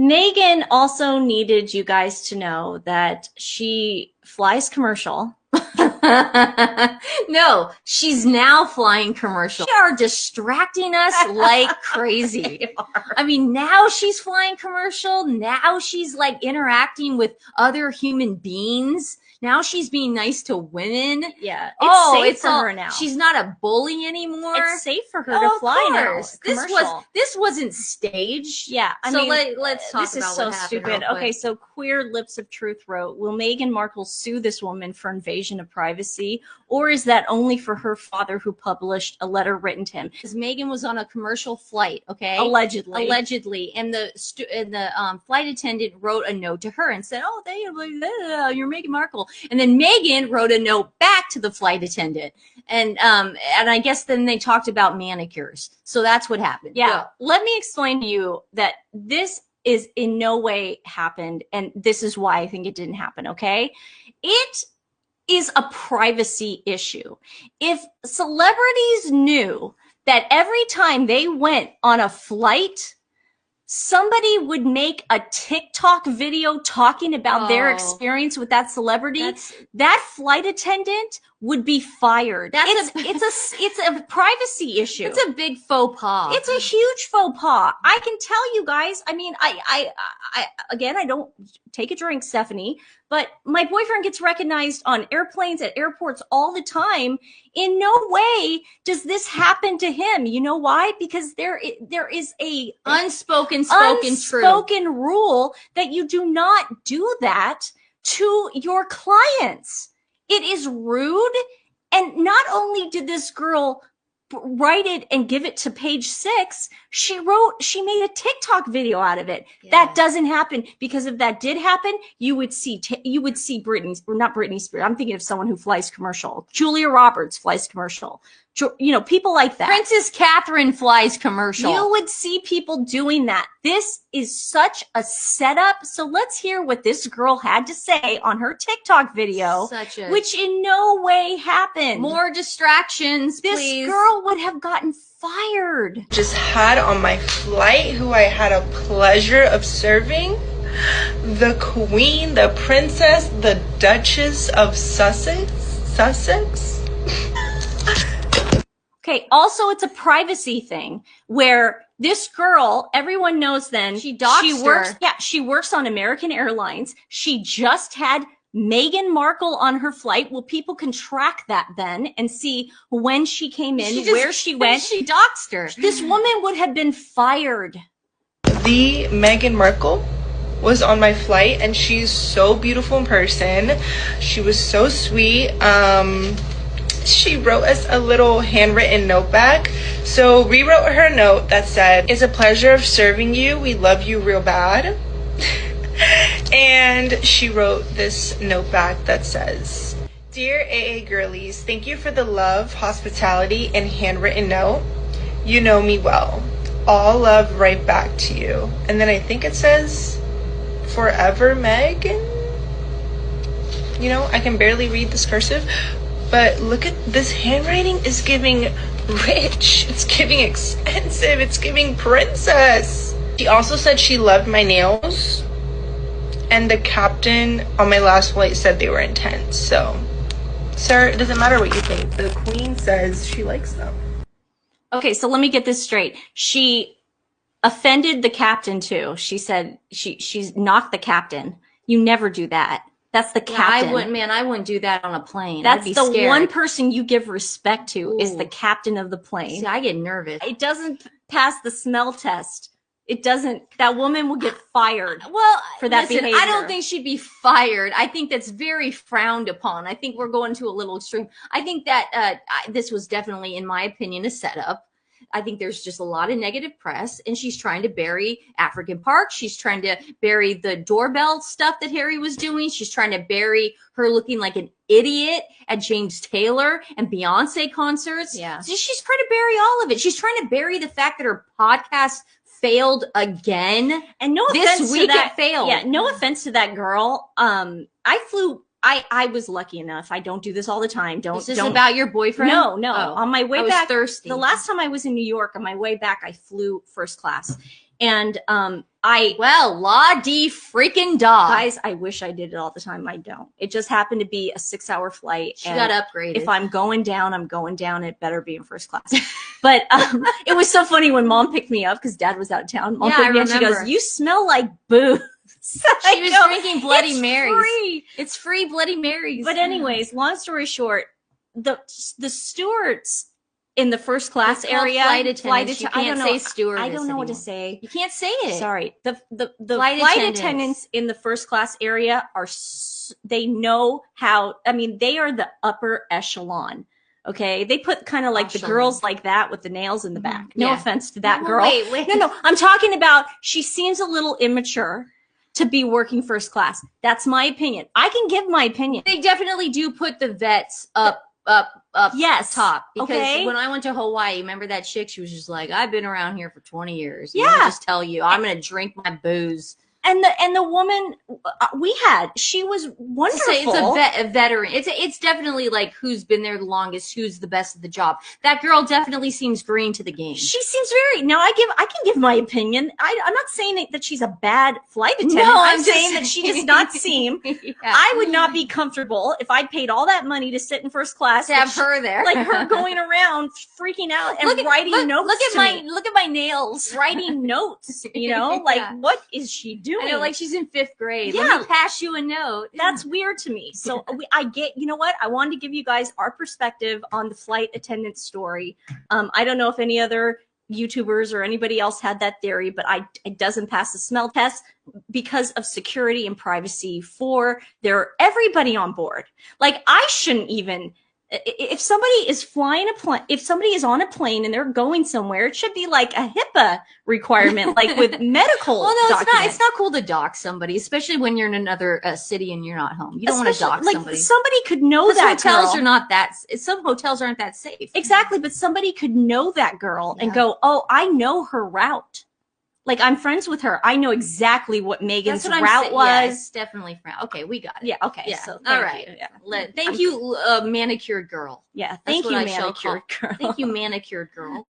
Meghan also needed you guys to know that she flies commercial. No, she's now flying commercial. They are distracting us like crazy. I mean, now she's flying commercial. Now she's like interacting with other human beings. Now she's being nice to women. Yeah. It's safe for her now. She's not a bully anymore. It's safe for her to fly now. This wasn't staged. Yeah. I mean, let's talk about what happened. This is so stupid. Okay, so Queer Lips of Truth wrote, will Meghan Markle sue this woman for invasion of privacy? Or is that only for her father who published a letter written to him? Because Meghan was on a commercial flight, okay? Allegedly. And the flight attendant wrote a note to her and said, oh, you're Meghan Markle. And then Meghan wrote a note back to the flight attendant. And I guess then they talked about manicures. So that's what happened. Yeah. Let me explain to you that this is in no way happened. And this is why I think it didn't happen, okay? It is a privacy issue. If celebrities knew that every time they went on a flight, somebody would make a TikTok video talking about their experience with that celebrity, that flight attendant would be fired. It's a privacy issue. It's a big faux pas. It's a huge faux pas. I can tell you guys, I mean, I again, I don't take a drink, Stephanie, but my boyfriend gets recognized on airplanes at airports all the time. In no way does this happen to him. You know why? Because there is a unspoken rule that you do not do that to your clients. It is rude. And not only did this girl write it and give it to Page Six, she made a TikTok video out of it. Yeah. That doesn't happen, because if that did happen, you would see not Britney Spears. I'm thinking of someone who flies commercial. Julia Roberts flies commercial. You know, people like that. Princess Catherine flies commercial. You would see people doing that. This is such a setup. So let's hear what this girl had to say on her TikTok video, which in no way happened. More distractions, please. This girl would have gotten fired. Just had on my flight, who I had a pleasure of serving, the Queen, the Princess, the Duchess of Sussex. Okay, also it's a privacy thing where this girl, everyone knows then she works. Yeah, she works on American Airlines. She just had Meghan Markle on her flight. Well, people can track that then and see when she came in, where she went. She doxed her. This woman would have been fired. The Meghan Markle was on my flight, and she's so beautiful in person. She was so sweet. She wrote us a little handwritten note back. So rewrote her note that said, it's a pleasure of serving you. We love you real bad. And she wrote this note back that says, dear AA girlies, thank you for the love, hospitality, and handwritten note. You know me well. All love right back to you. And then I think it says, forever Megan. You know, I can barely read this cursive. But look at this handwriting is giving rich. It's giving expensive. It's giving princess. She also said she loved my nails. And the captain on my last flight said they were intense. So, sir, it doesn't matter what you think. The Queen says she likes them. Okay, so let me get this straight. She offended the captain too. She said she's knocked the captain. You never do that. That's the captain. I wouldn't do that on a plane. That's the one person you give respect to is the captain of the plane. See, I get nervous. It doesn't pass the smell test. It doesn't. That woman will get fired. For that behavior. I don't think she'd be fired. I think that's very frowned upon. I think we're going to a little extreme. I think that this was definitely, in my opinion, a setup. I think there's just a lot of negative press, and she's trying to bury African Park. She's trying to bury the doorbell stuff that Harry was doing. She's trying to bury her looking like an idiot at James Taylor and Beyonce concerts. Yeah. So she's trying to bury all of it. She's trying to bury the fact that her podcast failed again. And no offense this week to that, it failed. Yeah, no offense to that girl. I was lucky enough. I don't do this all the time. Is this about your boyfriend? No. Oh, on my way back, thirsty. The last time I was in New York, on my way back, I flew first class. And Well, la di freaking da. Guys, I wish I did it all the time. I don't. It just happened to be a 6-hour flight. She got upgraded. If I'm going down, I'm going down. It better be in first class. But it was so funny when Mom picked me up because Dad was out of town. Mom picked me up. She goes, "You smell like booze." She was drinking Bloody Marys. Free. It's free Bloody Marys. But anyways, long story short, the stewards in the first class area, flight attendants. You can't say stewardess. I don't know anymore. what to say. You can't say it. Sorry. The flight attendants in the first class area they know how. I mean, they are the upper echelon. Okay, they put kind of like the girls like that with the nails in the back. No offense to that girl. Wait. No. I'm talking about. She seems a little immature to be working first class. That's my opinion. I can give my opinion. They definitely do put the vets up yes, top. Because when I went to Hawaii, remember that chick? She was just like, I've been around here for 20 years. Yeah. Let me just tell you, I'm gonna drink my booze. And the woman she was wonderful. It's a veteran. It's definitely like who's been there the longest, who's the best at the job. That girl definitely seems green to the game. She seems very. Now I can give my opinion. I'm not saying that she's a bad flight attendant. No, I'm saying that she does not seem. Yeah. I would not be comfortable if I paid all that money to sit in first class to have her there, like her going around freaking out and writing notes. Look at my nails, writing notes. You know, like what is she doing? I know, like she's in 5th grade. Yeah. Let me pass you a note. That's weird to me. So I get, you know what? I wanted to give you guys our perspective on the flight attendant story. I don't know if any other YouTubers or anybody else had that theory, but it doesn't pass the smell test because of security and privacy for everybody on board. Like I shouldn't even. If somebody is flying a plane, if somebody is on a plane and they're going somewhere, it should be like a HIPAA requirement, like with medical. Well, no, documents. it's not cool to dock somebody, especially when you're in another city and you're not home. You don't want to dock somebody. Somebody could know that hotels girl. are not that. Some hotels aren't that safe. Exactly, but somebody could know that girl and go, "Oh, I know her route. Like I'm friends with her. I know exactly what Megan's route was." Yeah, it's definitely okay, we got it. Yeah. Okay. Yeah. So all right. Yeah. Thank you, manicured girl. Yeah. Thank you, manicured girl. Thank you, manicured girl.